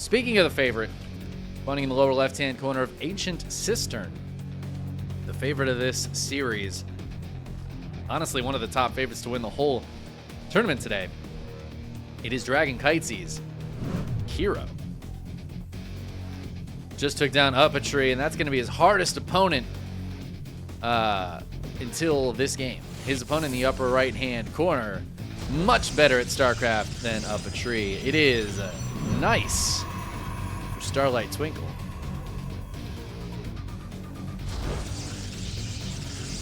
Speaking of the favorite, spawning in the lower left-hand corner of Ancient Cistern, the favorite of this series. Honestly, one of the top favorites to win the whole tournament today. It is Dragon Kites's herO. Just took down Up a Tree, and that's going to be his hardest opponent until this game. His opponent in the upper right-hand corner, much better at StarCraft than Up a Tree. It is nice for Starlight Twinkle.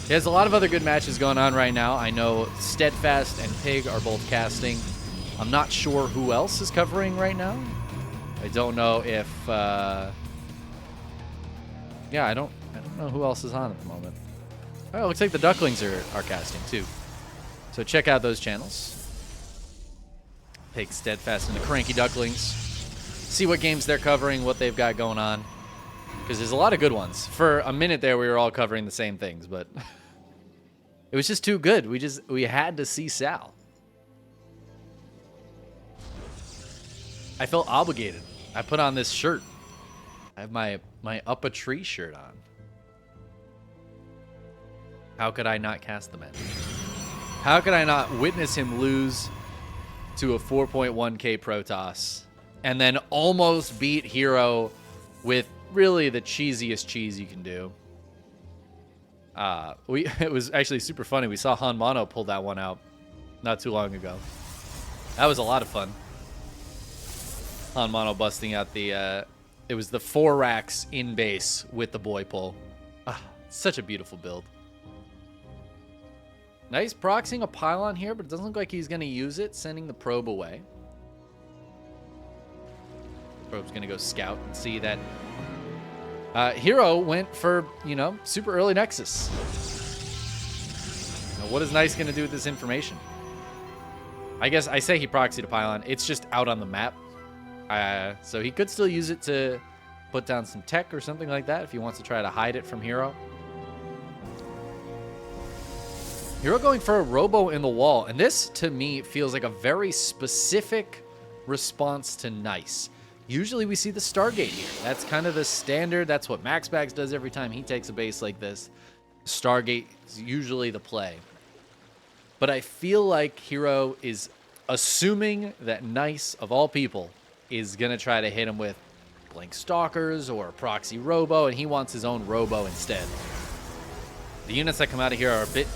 There's a lot of other good matches going on right now. I know Steadfast and Pig are both casting. I'm not sure who else is covering right now. I don't know if... yeah, I don't know who else is on at the moment. Oh, it looks like the Ducklings are casting too. So check out those channels. Pig, Steadfast, and the Cranky Ducklings. See what games they're covering, what they've got going on. Because there's a lot of good ones. For a minute there, we were all covering the same things, but it was just too good. We had to see Sal. I felt obligated. I put on this shirt. I have my Up a Tree shirt on. How could I not cast the man? How could I not witness him lose to a 4.1k Protoss and then almost beat herO with really the cheesiest cheese you can do? It was actually super funny. We saw Han Mono pull that one out not too long ago. That was a lot of fun. Han Mono busting out the it was the 4 racks in base with the boy pull. Such a beautiful build. Nice proxying a pylon here, but it doesn't look like he's going to use it, sending the probe away. Probe's going to go scout and see that herO went for, super early Nexus. Now, what is Nice going to do with this information? I guess I say he proxied a pylon. It's just out on the map. So he could still use it to put down some tech or something like that if he wants to try to hide it from herO. herO going for a robo in the wall. And this, to me, feels like a very specific response to Nice. Usually we see the Stargate here. That's kind of the standard. That's what MaxBags does every time he takes a base like this. Stargate is usually the play. But I feel like herO is assuming that Nice, of all people, is going to try to hit him with Blink Stalkers or a proxy robo, and he wants his own robo instead. The units that come out of here are a bit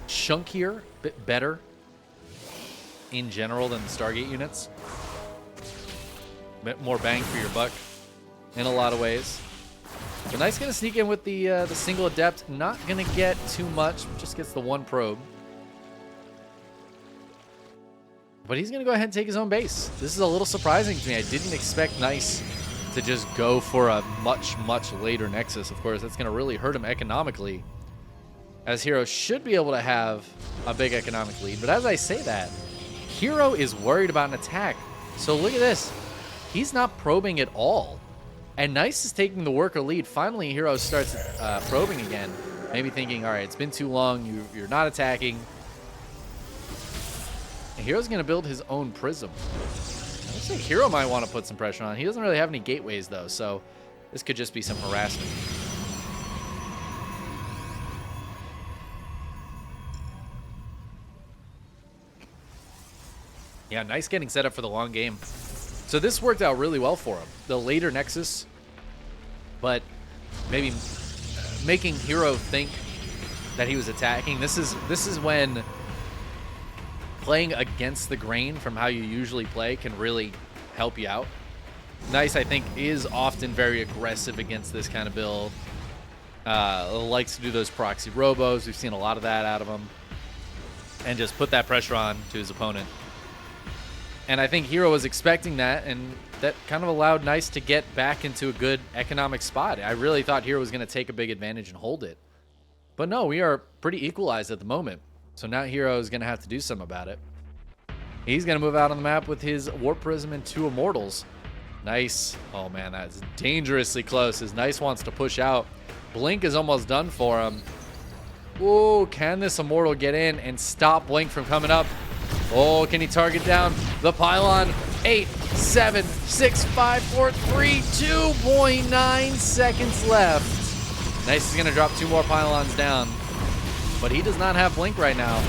chunkier, a bit better in general than the Stargate units. A bit more bang for your buck in a lot of ways. So Nice going to sneak in with the single Adept. Not going to get too much, just gets the 1 probe. But he's going to go ahead and take his own base. This is a little surprising to me. I didn't expect Nice to just go for a much, much later Nexus. Of course, that's going to really hurt him economically, as herO should be able to have a big economic lead. But as I say that, herO is worried about an attack. So look at this. He's not probing at all. And Nice is taking the worker lead. Finally, herO starts probing again. Maybe thinking, all right, it's been too long. You're not attacking. And herO's going to build his own prism. I would say herO might want to put some pressure on. He doesn't really have any gateways, though, so this could just be some harassment. Yeah, Nice getting set up for the long game. So this worked out really well for him. The later Nexus, but maybe making herO think that he was attacking. This is when playing against the grain from how you usually play can really help you out. Nice, I think, is often very aggressive against this kind of build. Likes to do those proxy robos. We've seen a lot of that out of him. And just put that pressure on to his opponent. And I think herO was expecting that, and that kind of allowed Nice to get back into a good economic spot. I really thought herO was going to take a big advantage and hold it. But no, we are pretty equalized at the moment. So now herO is going to have to do something about it. He's going to move out on the map with his Warp Prism and 2 Immortals. Nice. Oh, man, that's dangerously close as Nice wants to push out. Blink is almost done for him. Ooh, can this Immortal get in and stop Blink from coming up? Oh, can he target down the pylon? 8, 7, 6, 5, 4, 3, 2.9 seconds left. Nice is going to drop 2 more pylons down, but he does not have blink right now.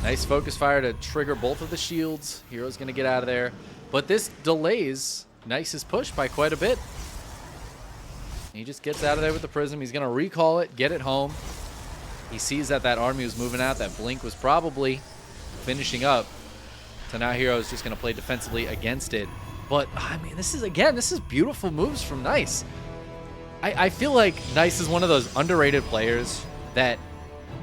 Nice focus fire to trigger both of the shields. hero's going to get out of there, but this delays Nice's push by quite a bit. He just gets out of there with the prism. He's going to recall it, get it home. He sees that that army was moving out. That blink was probably finishing up. So now hero's just going to play defensively against it. But, I mean, this is beautiful moves from Nice. I feel like Nice is one of those underrated players that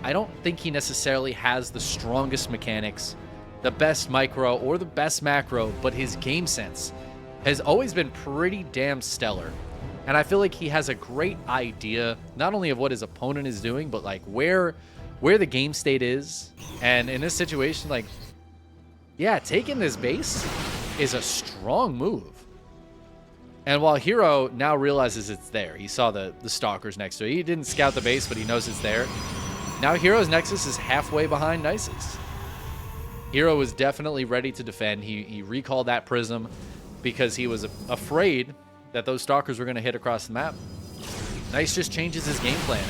I don't think he necessarily has the strongest mechanics, the best micro, or the best macro, but his game sense has always been pretty damn stellar. And I feel like he has a great idea, not only of what his opponent is doing, but like where the game state is. And in this situation, like, yeah, taking this base is a strong move. And while herO now realizes it's there, he saw the stalkers next to it. He didn't scout the base, but he knows it's there. Now herO's Nexus is halfway behind Nice's. herO was definitely ready to defend. He recalled that prism because he was afraid that those stalkers were going to hit across the map. Nice just changes his game plan.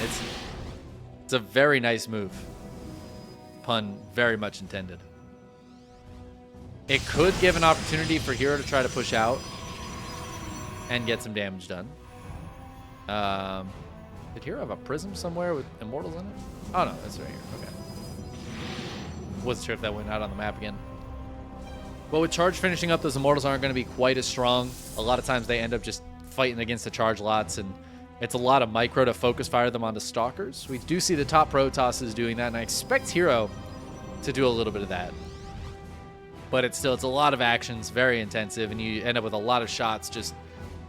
It's a very nice move. Pun very much intended. It could give an opportunity for herO to try to push out and get some damage done. Did herO have a prism somewhere with immortals in it? Oh no, that's right here. Okay. Wasn't sure if that went out on the map again. But with charge finishing up, those immortals aren't going to be quite as strong. A lot of times they end up just fighting against the charge lots, and it's a lot of micro to focus fire them onto stalkers. We do see the top Protosses doing that, and I expect herO to do a little bit of that. But it's a lot of actions, very intensive, and you end up with a lot of shots just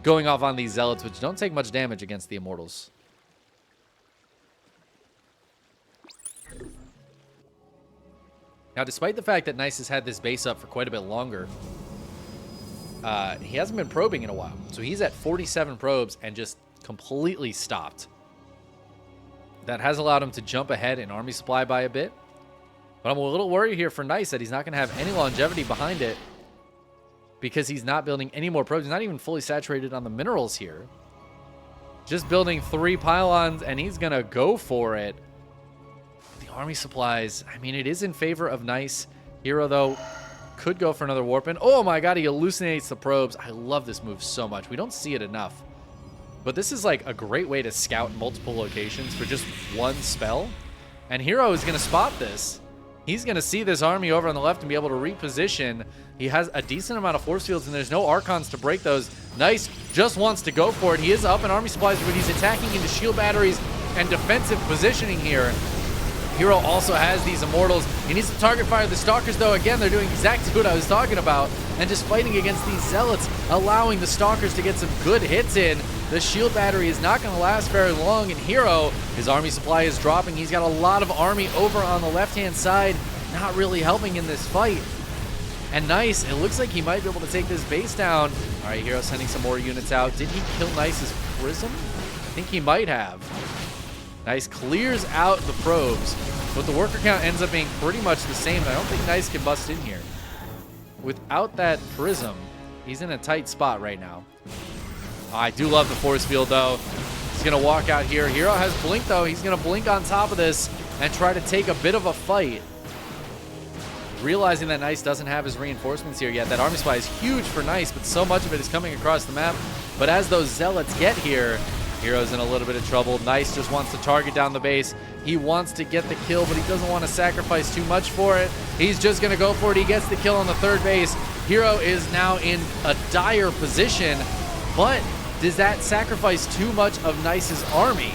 going off on these zealots, which don't take much damage against the immortals. Now, despite the fact that Nice has had this base up for quite a bit longer, he hasn't been probing in a while. So he's at 47 probes and just completely stopped. That has allowed him to jump ahead in army supply by a bit. But I'm a little worried here for Nice that he's not going to have any longevity behind it because he's not building any more probes. He's not even fully saturated on the minerals here. Just building 3 pylons, and he's going to go for it. Army supplies, I mean, it is in favor of Nice. herO, though, could go for another warp in. Oh my god, he hallucinates the probes. I love this move so much. We don't see it enough. But this is like a great way to scout multiple locations for just one spell. And herO is going to spot this. He's going to see this army over on the left and be able to reposition. He has a decent amount of force fields, and there's no Archons to break those. Nice just wants to go for it. He is up in army supplies, but he's attacking into shield batteries and defensive positioning here. herO also has these immortals. He needs to target fire the stalkers, though. Again, they're doing exactly what I was talking about, and just fighting against these zealots, allowing the stalkers to get some good hits in. The shield battery is not going to last very long, and herO, his army supply is dropping. He's got a lot of army over on the left-hand side, not really helping in this fight. And Nice, it looks like he might be able to take this base down. All right, herO sending some more units out. Did he kill Nice's prism? I think he might have. Nice clears out the probes, but the worker count ends up being pretty much the same, and I don't think Nice can bust in here. Without that prism, he's in a tight spot right now. I do love the force field, though. He's going to walk out here. herO has blink, though. He's going to blink on top of this and try to take a bit of a fight. Realizing that Nice doesn't have his reinforcements here yet. That army supply is huge for Nice, but so much of it is coming across the map. But as those zealots get here, herO's in a little bit of trouble. Nice just wants to target down the base. He wants to get the kill, but he doesn't want to sacrifice too much for it. He's just going to go for it. He gets the kill on the third base. herO is now in a dire position, but does that sacrifice too much of Nice's army?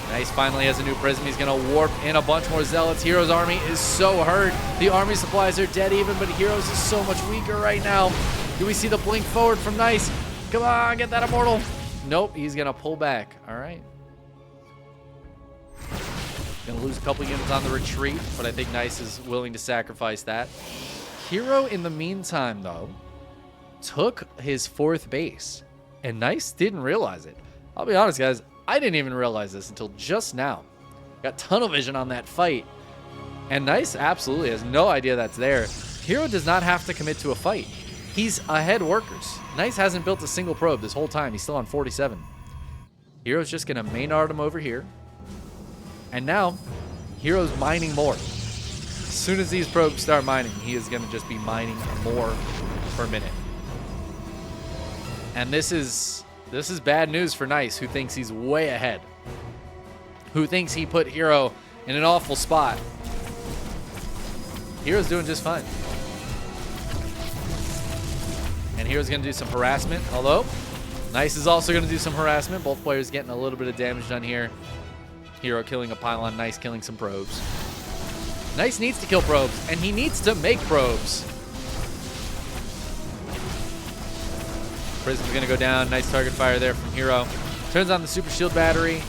Nice finally has a new prism. He's going to warp in a bunch more zealots. herO's army is so hurt. The army supplies are dead even, but herO's is so much weaker right now. Do we see the blink forward from Nice? Come on, get that immortal. Nope, he's going to pull back. All right. Going to lose a couple units on the retreat, but I think Nice is willing to sacrifice that. herO, in the meantime, though, took his 4th base, and Nice didn't realize it. I'll be honest, guys. I didn't even realize this until just now. Got tunnel vision on that fight, and Nice absolutely has no idea that's there. herO does not have to commit to a fight. He's ahead workers. Nice hasn't built a single probe this whole time. He's still on 47. herO's just going to Maynard him over here. And now, herO's mining more. As soon as these probes start mining, he is going to just be mining more per minute. And this is bad news for Nice, who thinks he's way ahead. Who thinks he put herO in an awful spot. herO's doing just fine. And herO's going to do some harassment, although Nice is also going to do some harassment. Both players getting a little bit of damage done here. herO killing a pylon, Nice killing some probes. Nice needs to kill probes, and he needs to make probes. Prism's going to go down. Nice target fire there from herO. Turns on the super shield battery.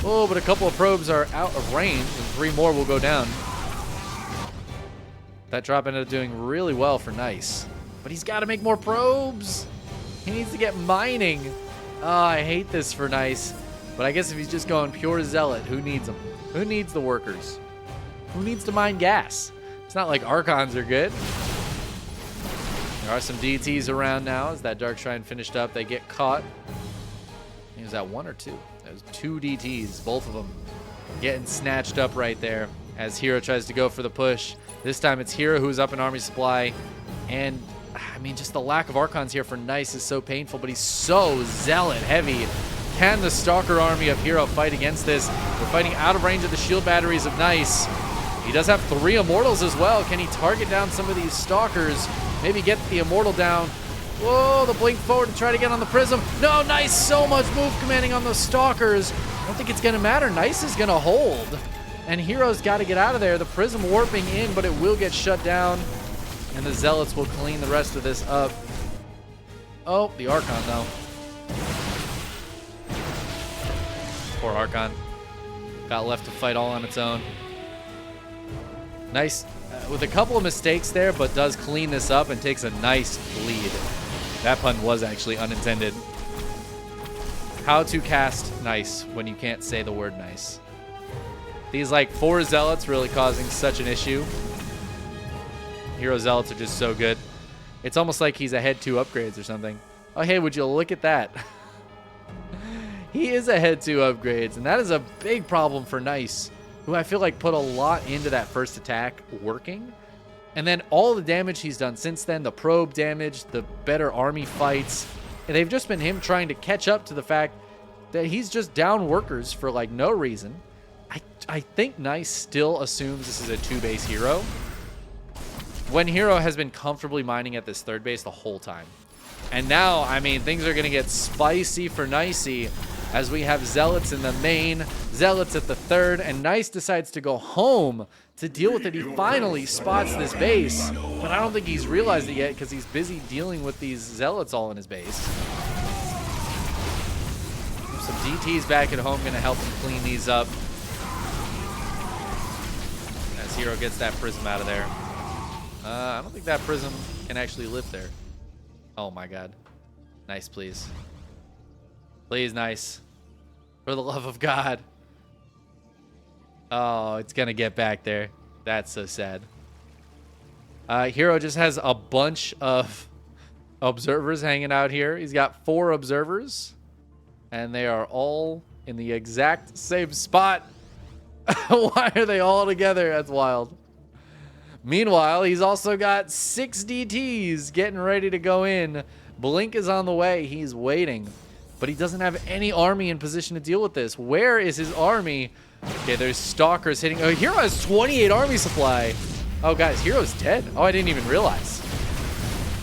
Oh, but a couple of probes are out of range, and 3 more will go down. That drop ended up doing really well for Nice. But he's got to make more probes. He needs to get mining. Oh, I hate this for Nice. But I guess if he's just going pure Zealot, who needs them? Who needs the workers? Who needs to mine gas? It's not like Archons are good. There are some DTs around now. As that Dark Shrine finished up, they get caught. I think, was that 1 or 2? That was 2 DTs, both of them getting snatched up right there as herO tries to go for the push. This time it's herO who's up in army supply. And, I mean, just the lack of Archons here for Nice is so painful, but he's so Zealot heavy. Can the Stalker army of herO fight against this? We're fighting out of range of the shield batteries of Nice. He does have 3 Immortals as well. Can he target down some of these Stalkers? Maybe get the Immortal down. Whoa, the blink forward to try to get on the Prism. No, Nice, so much move commanding on the Stalkers. I don't think it's going to matter. Nice is going to hold. And herO's got to get out of there. The Prism warping in, but it will get shut down. And the Zealots will clean the rest of this up. Oh, the Archon, though. Poor Archon. Got left to fight all on its own. Nice with a couple of mistakes there, but does clean this up and takes a nice lead. That pun was actually unintended. How to cast Nice when you can't say the word nice. These like 4 Zealots really causing such an issue. herO Zealots are just so good. It's almost like he's ahead 2 upgrades or something. Oh, hey, would you look at that? He is ahead 2 upgrades, and that is a big problem for Nice, who I feel like put a lot into that first attack working. And then all the damage he's done since then, the probe damage, the better army fights, and they've just been him trying to catch up to the fact that he's just down workers for like no reason. I think Nice still assumes this is a 2-base herO, when herO has been comfortably mining at this 3rd base the whole time. And now, I mean, things are going to get spicy for Nicey as we have Zealots in the main, Zealots at the 3rd, and Nice decides to go home to deal with it. He finally spots this base, but I don't think he's realized it yet because he's busy dealing with these Zealots all in his base. Some DTs back at home going to help him clean these up. As herO gets that Prism out of there. I don't think that Prism can actually live there. Oh my god. Nice, please. Please, Nice. For the love of God. Oh, it's going to get back there. That's so sad. herO just has a bunch of observers hanging out here. He's got 4 observers. And they are all in the exact same spot. Why are they all together? That's wild. Meanwhile, he's also got 6 DTs getting ready to go in. Blink is on the way. He's waiting. But he doesn't have any army in position to deal with this. Where is his army? Okay, there's Stalkers hitting. Oh, herO has 28 army supply. Oh, guys, herO's dead. Oh, I didn't even realize.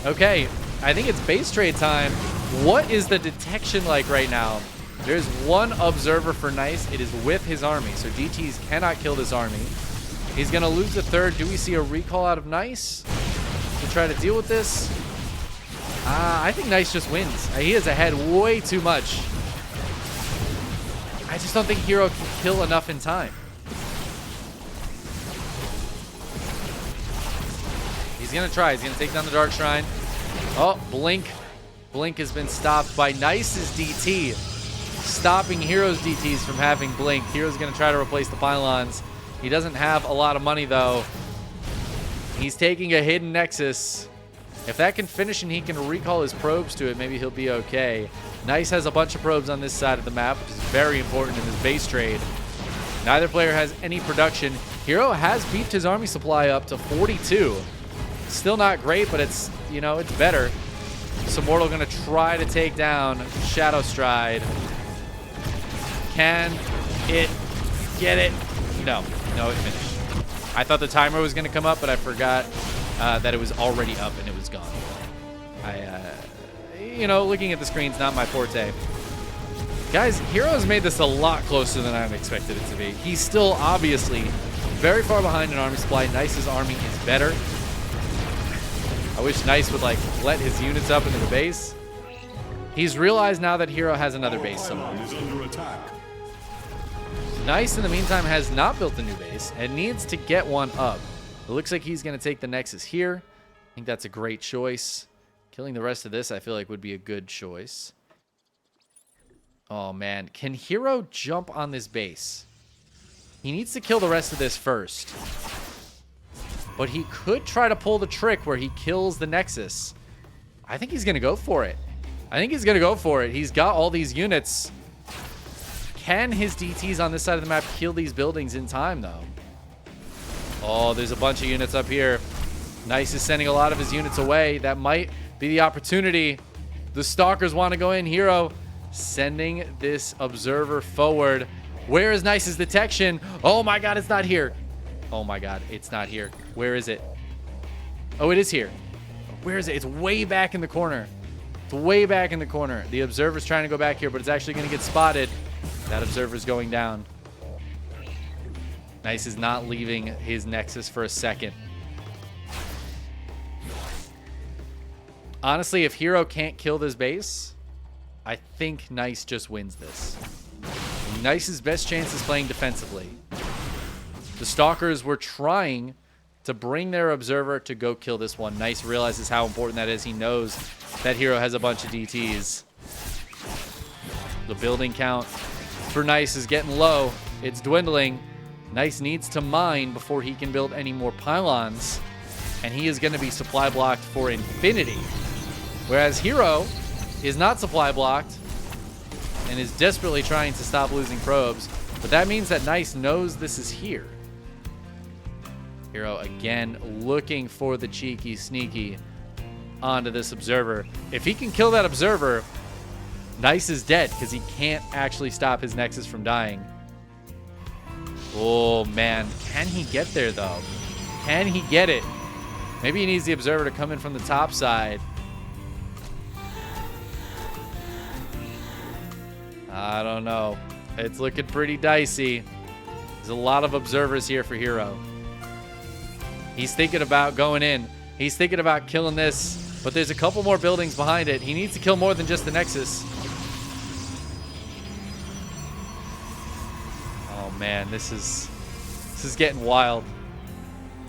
Okay, I think it's base trade time. What is the detection like right now? There's 1 observer for Nice. It is with his army, so DTs cannot kill this army. He's going to lose the 3rd. Do we see a recall out of Nice to try to deal with this? I think Nice just wins. He is ahead way too much. I just don't think herO can kill enough in time. He's going to try. He's going to take down the Dark Shrine. Oh, Blink. Blink has been stopped by Nice's DT. Stopping herO's DTs from having Blink. herO's going to try to replace the pylons. He doesn't have a lot of money, though. He's taking a hidden Nexus. If that can finish and he can recall his probes to it, maybe he'll be okay. Nice has a bunch of probes on this side of the map, which is very important in this base trade. Neither player has any production. herO has beefed his army supply up to 42. Still not great, but it's, you know, it's better. So Mortal going to try to take down Shadow Stride. Can it get it? No, it finished. I thought the timer was going to come up, but I forgot that it was already up and it was gone. You know, looking at the screen's not my forte. Guys, herO's made this a lot closer than I expected it to be. He's still obviously very far behind in army supply. Nice's army is better. I wish Nice would, like, let his units up into the base. He's realized now that herO has another base somewhere. Nice, in the meantime, has not built a new base and needs to get one up. It looks like he's going to take the Nexus here. I think that's a great choice. Killing the rest of this, I feel like, would be a good choice. Oh, man. Can herO jump on this base? He needs to kill the rest of this first. But he could try to pull the trick where he kills the Nexus. I think he's going to go for it. He's got all these units. Can his DTs on this side of the map kill these buildings in time, though? Oh, there's a bunch of units up here. Nice is sending a lot of his units away. That might be the opportunity. The Stalkers want to go in. herO sending this Observer forward. Where is Nice's detection? Oh my god, it's not here. Oh my god, it's not here. Where is it? Oh, it is here. Where is it? It's way back in the corner. It's way back in the corner. The Observer's trying to go back here, but it's actually going to get spotted. That Observer's going down. Nice is not leaving his Nexus for a second. Honestly, if herO can't kill this base, I think Nice just wins this. Nice's best chance is playing defensively. The Stalkers were trying to bring their Observer to go kill this one. Nice realizes how important that is. He knows that herO has a bunch of DTs. The building count for Nice is getting low. It's dwindling. Nice needs to mine before he can build any more pylons. And he is going to be supply blocked for infinity. Whereas herO is not supply blocked and is desperately trying to stop losing probes. But that means that Nice knows this is here. herO again looking for the cheeky sneaky onto this Observer. If he can kill that Observer, Nice is dead because he can't actually stop his Nexus from dying. Oh, man. Can he get there, though? Can he get it? Maybe he needs the Observer to come in from the top side. I don't know. It's looking pretty dicey. There's a lot of Observers here for herO. He's thinking about going in. He's thinking about killing this, but there's a couple more buildings behind it. He needs to kill more than just the Nexus. Oh man, this is getting wild.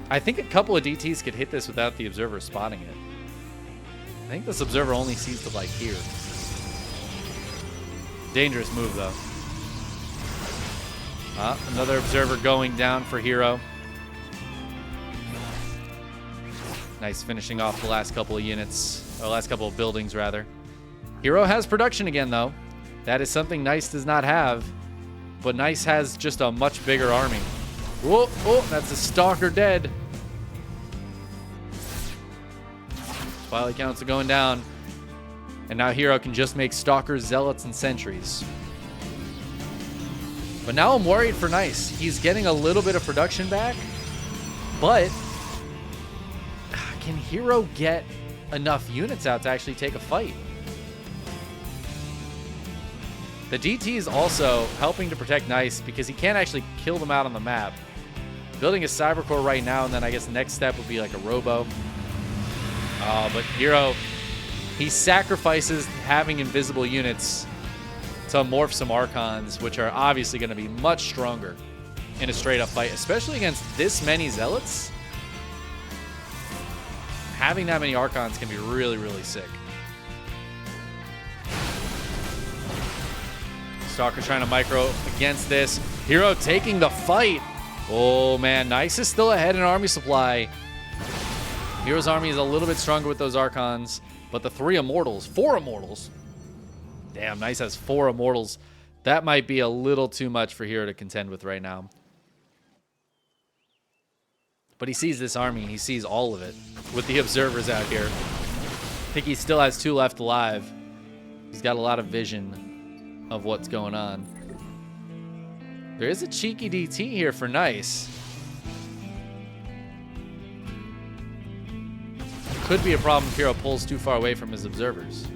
I think a couple of DTs could hit this without the Observer spotting it. I think this Observer only sees to like here. Dangerous move though. Another Observer going down for herO. Nice finishing off the last couple of units, or last couple of buildings rather. herO has production again though. That is something Nice does not have, but Nice has just a much bigger army. Whoa, oh, that's a Stalker dead. Twilight counts are going down. And now herO can just make Stalkers, Zealots, and Sentries. But now I'm worried for Nice. He's getting a little bit of production back, but can herO get enough units out to actually take a fight? The DT is also helping to protect Nice because he can't actually kill them out on the map. Building a Cybercore right now, and then I guess the next step would be like a Robo. But herO, he sacrifices having invisible units to morph some Archons, which are obviously going to be much stronger in a straight-up fight, especially against this many Zealots. Having that many Archons can be really, really sick. Stalker trying to micro against this. herO taking the fight. Oh, man. Nice is still ahead in army supply. hero's army is a little bit stronger with those Archons, but the 4 Immortals. Damn, Nice has 4 Immortals. That might be a little too much for hero to contend with right now. But he sees this army. He sees all of it with the observers out here. I think he still has 2 left alive. He's got a lot of vision of what's going on. There is a cheeky DT here for Nice. Could be a problem if hero pulls too far away from his observers.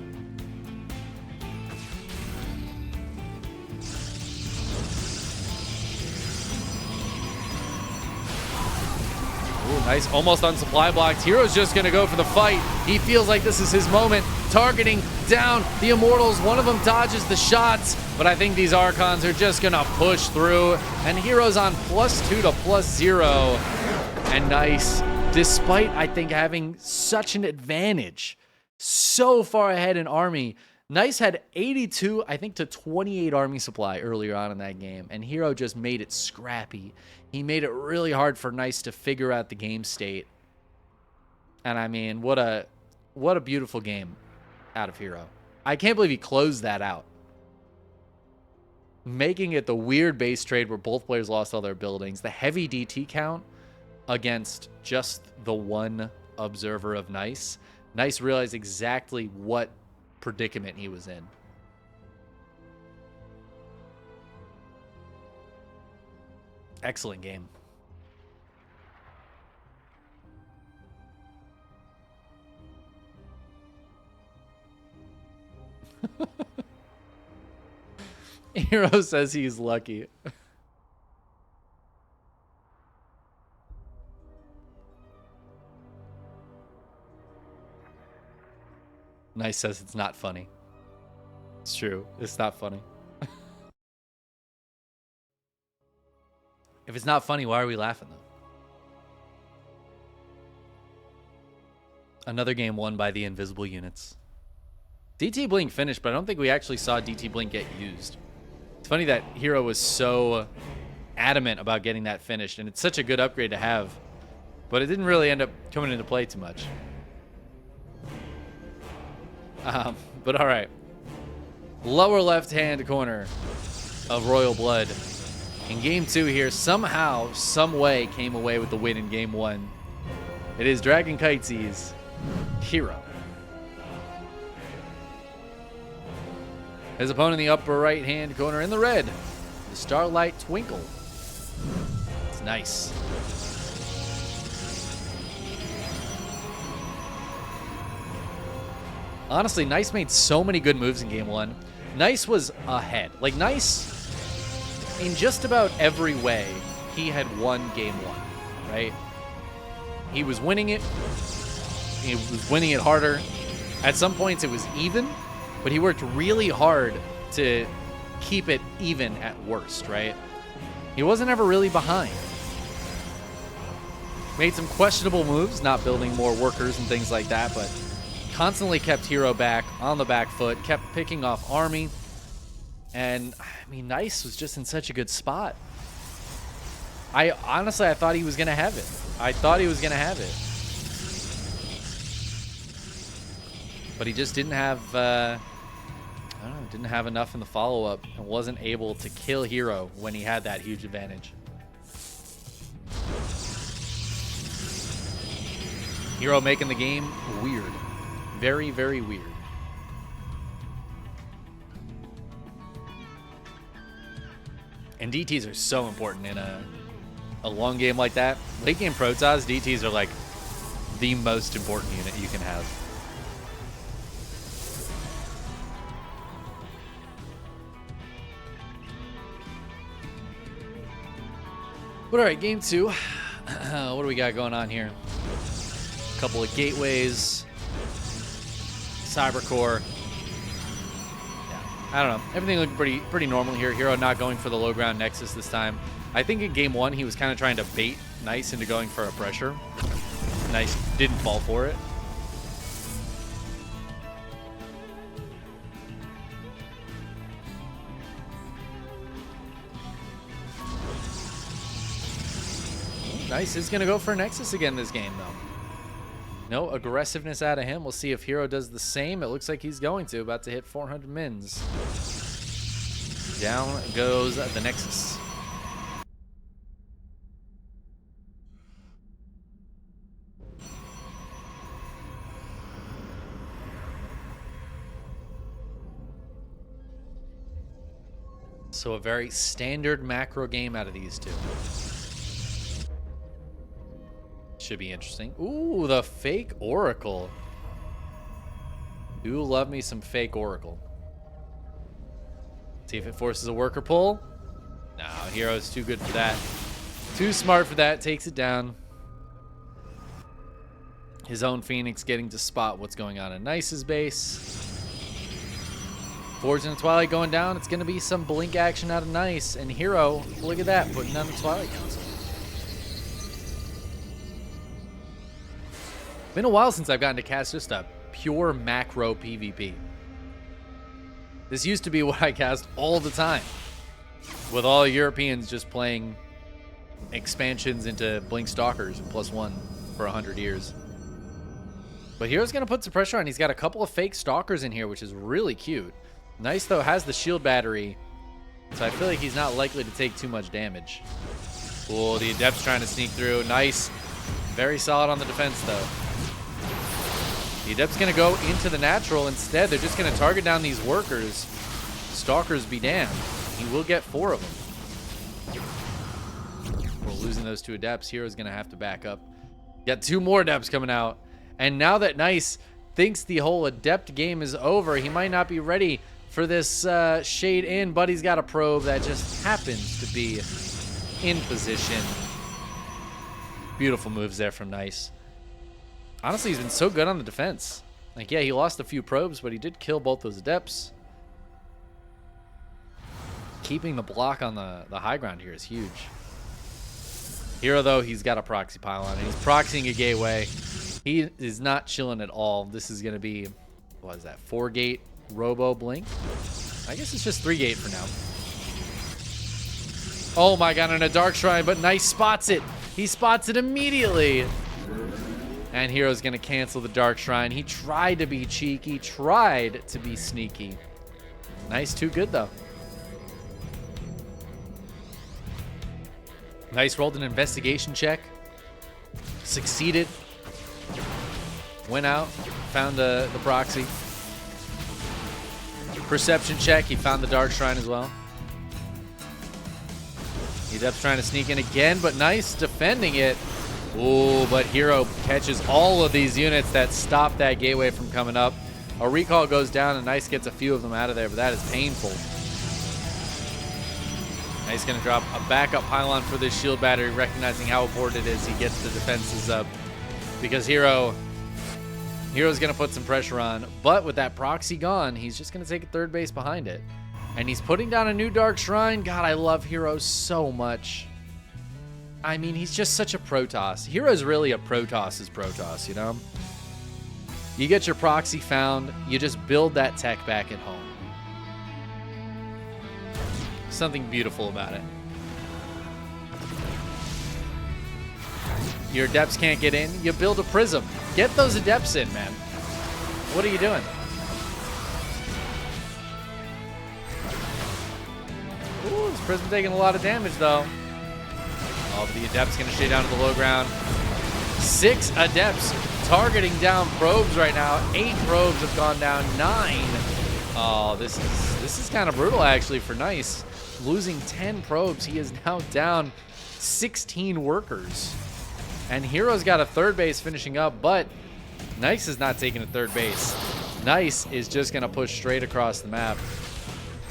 Ooh, Nice, almost on supply blocked. hero's just going to go for the fight. He feels like this is his moment. Targeting down the Immortals. One of them dodges the shots, but I think these Archons are just going to push through. And hero's on +2 to +0. And Nice, despite, I think, having such an advantage, so far ahead in army, Nice had 82, I think, to 28 army supply earlier on in that game, and hero just made it scrappy. He made it really hard for Nice to figure out the game state. And I mean, what a beautiful game out of hero. I can't believe he closed that out, making it the weird base trade where both players lost all their buildings, the heavy DT count against just the 1 observer of Nice. Nice realized exactly what predicament he was in. Excellent game. hero says he's lucky. Nice says it's not funny. It's true. It's not funny. If it's not funny, why are we laughing, though? Another game won by the invisible units. DT Blink finished, but I don't think we actually saw DT Blink get used. It's funny that hero was so adamant about getting that finished, and it's such a good upgrade to have, but it didn't really end up coming into play too much. But all right. Lower left-hand corner of Royal Blood. In game 2 here, somehow, some way, came away with the win in game 1. It is Dragon Kites's hero. His opponent in the upper right-hand corner in the red, the Starlight Twinkle. It's Nice. Honestly, Nice made so many good moves in game 1. Nice was ahead. Like, Nice, in just about every way, he had won game 1, right? He was winning it. He was winning it harder. At some points, it was even, but he worked really hard to keep it even at worst, right? He wasn't ever really behind. Made some questionable moves, not building more workers and things like that, but constantly kept hero back on the back foot, kept picking off army. And I mean, Nice was just in such a good spot. I thought he was going to have it. But he just didn't have, I don't know, didn't have enough in the follow-up and wasn't able to kill hero when he had that huge advantage. Hero making the game weird. Very, very weird. And DTs are so important in a long game like that. Late game Protoss, DTs are like the most important unit you can have. But all right, game 2. What do we got going on here? A couple of gateways. Cybercore. Yeah, I don't know. Everything looked pretty normal here. Hero not going for the low ground Nexus this time. I think in game 1 he was kind of trying to bait Nice into going for a pressure. Nice didn't fall for it. Nice is going to go for a Nexus again this game, though. No aggressiveness out of him. We'll see if herO does the same. It looks like he's going to. About to hit 400 mins. Down goes the Nexus. So a very standard macro game out of these two. Should be interesting. Ooh, the fake Oracle. Do love me some fake Oracle. See if it forces a worker pull. No, herO's too good for that. Too smart for that. Takes it down. His own Phoenix getting to spot what's going on in Nice's base. Forge and the Twilight going down. It's going to be some blink action out of Nice. And herO, look at that, putting down the Twilight Council. Been a while since I've gotten to cast just a pure macro PvP. This used to be what I cast all the time, with all Europeans just playing expansions into Blink Stalkers and +1 for 100 years. But herO's going to put some pressure on. He's got a couple of fake Stalkers in here, which is really cute. Nice, though, has the shield battery, so I feel like he's not likely to take too much damage. Cool, the Adept's trying to sneak through. Nice. Very solid on the defense, though. The Adept's going to go into the natural instead. They're just going to target down these workers. Stalkers be damned. He will get 4 of them. We're losing those 2 Adepts. herO's going to have to back up. Got 2 more Adepts coming out. And now that Nice thinks the whole Adept game is over, he might not be ready for this shade in, but he's got a probe that just happens to be in position. Beautiful moves there from Nice. Honestly, he's been so good on the defense. Like, yeah, he lost a few probes, but he did kill both those Adepts. Keeping the block on the high ground here is huge. herO, though, he's got a proxy pylon, and he's proxying a gateway. He is not chilling at all. This is going to be, what is that, 4-gate Robo Blink? I guess it's just 3-gate for now. Oh my god, and a Dark Shrine, but Nice spots it. He spots it immediately. And herO's going to cancel the Dark Shrine. He tried to be cheeky, tried to be sneaky. Nice, too good, though. Nice rolled an investigation check. Succeeded. Went out, found the proxy. Perception check, he found the Dark Shrine as well. The Adept's trying to sneak in again, but Nice defending it. Ooh, but herO catches all of these units that stop that gateway from coming up. A recall goes down, and Nice gets a few of them out of there, but that is painful. Nice going to drop a backup pylon for this shield battery, recognizing how important it is he gets the defenses up. Because herO's going to put some pressure on, but with that proxy gone, he's just going to take a 3rd base behind it. And he's putting down a new Dark Shrine. God, I love herO so much. I mean, he's just such a Protoss. herO's really a Protoss's Protoss, you know? You get your proxy found, you just build that tech back at home. Something beautiful about it. Your Adepts can't get in, you build a Prism. Get those Adepts in, man. What are you doing? Ooh, this Prism taking a lot of damage, though. Oh, but the Adept's going to stay down to the low ground. 6 Adepts targeting down probes right now. 8 probes have gone down. 9. Oh, this is kind of brutal, actually, for Nice. Losing 10 probes, he is now down 16 workers. And herO's got a 3rd base finishing up, but Nice is not taking a 3rd base. Nice is just going to push straight across the map.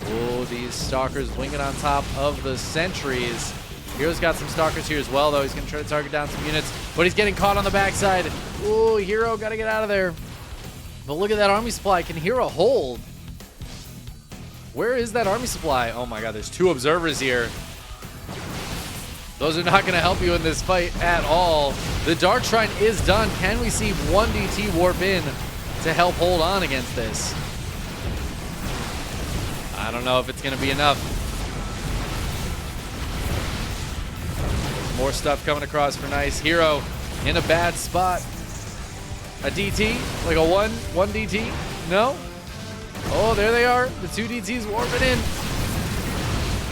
Oh, these Stalkers blinking on top of the sentries. herO's got some Stalkers here as well, though. He's going to try to target down some units, but he's getting caught on the backside. Ooh, herO got to get out of there. But look at that army supply. Can herO hold? Where is that army supply? Oh my god, there's 2 observers here. Those are not going to help you in this fight at all. The Dark Shrine is done. Can we see 1 DT warp in to help hold on against this? I don't know if it's going to be enough. More stuff coming across for Nice. herO in a bad spot. A DT? Like a one DT? No? Oh, there they are. The 2 DTs warping in.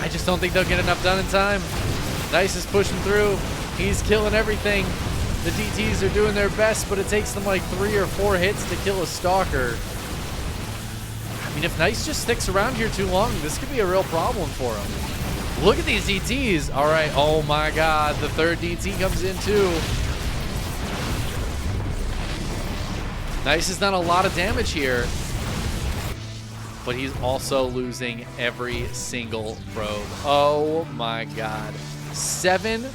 I just don't think they'll get enough done in time. Nice is pushing through. He's killing everything. The DTs are doing their best, but it takes them like 3 or 4 hits to kill a Stalker. I mean, if Nice just sticks around here too long, this could be a real problem for him. Look at these DTs. All right. Oh, my God. The 3rd DT comes in, too. Nice has done a lot of damage here, but he's also losing every single probe. Oh, my God. 7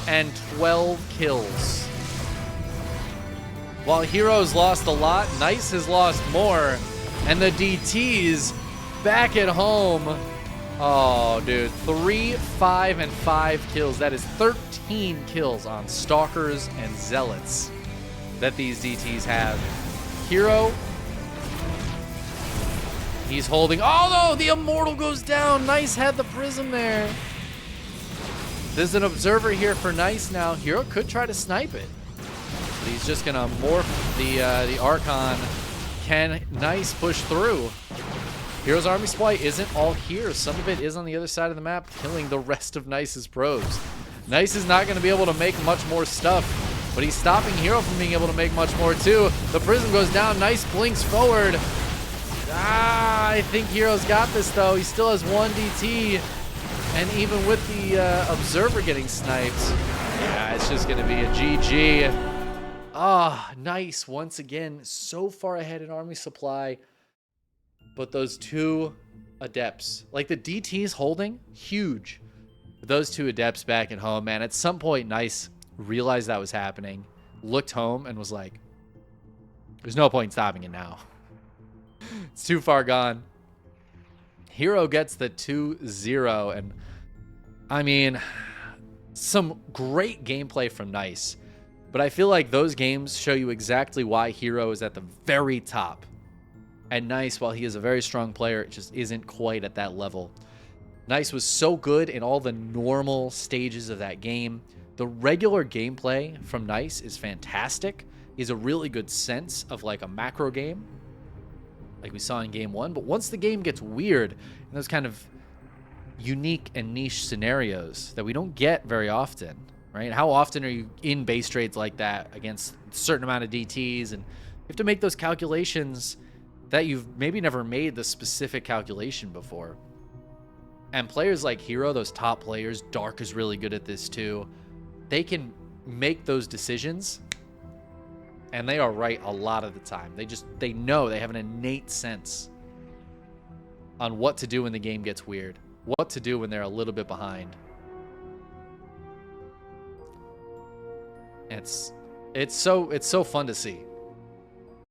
and 12 kills. While hero's lost a lot, Nice has lost more. And the DTs back at home. Oh, dude. 3, 5, and 5 kills. That is 13 kills on Stalkers and Zealots that these DTs have. herO. He's holding. Oh, no. The Immortal goes down. Nice had the Prism there. There's an Observer here for Nice now. herO could try to snipe it, but he's just going to morph the Archon. Can Nice push through? hero's army supply isn't all here. Some of it is on the other side of the map, killing the rest of Nice's probes. Nice is not going to be able to make much more stuff, but he's stopping herO from being able to make much more too. The Prism goes down. Nice blinks forward. I think hero's got this though. He still has 1 DT, and even with the Observer getting sniped, yeah, it's just going to be a GG. Nice once again, so far ahead in army supply, but those 2 adepts, like the DTs holding, huge. But those 2 adepts back at home, man, at some point Nice realized that was happening, looked home and was like, there's no point in stopping it now. It's too far gone. herO gets the 2-0, and I mean, some great gameplay from Nice. But I feel like those games show you exactly why herO is at the very top. And Nice, while he is a very strong player, just isn't quite at that level. Nice was so good in all the normal stages of that game. The regular gameplay from Nice is fantastic. He's a really good sense of like a macro game, like we saw in game 1. But once the game gets weird, and those kind of unique and niche scenarios that we don't get very often, right? How often are you in base trades like that against a certain amount of DTs, and you have to make those calculations that you've maybe never made the specific calculation before. And players like herO, those top players, Dark is really good at this too. They can make those decisions, and they are right a lot of the time. They know, they have an innate sense on what to do when the game gets weird, what to do when they're a little bit behind. It's so fun to see.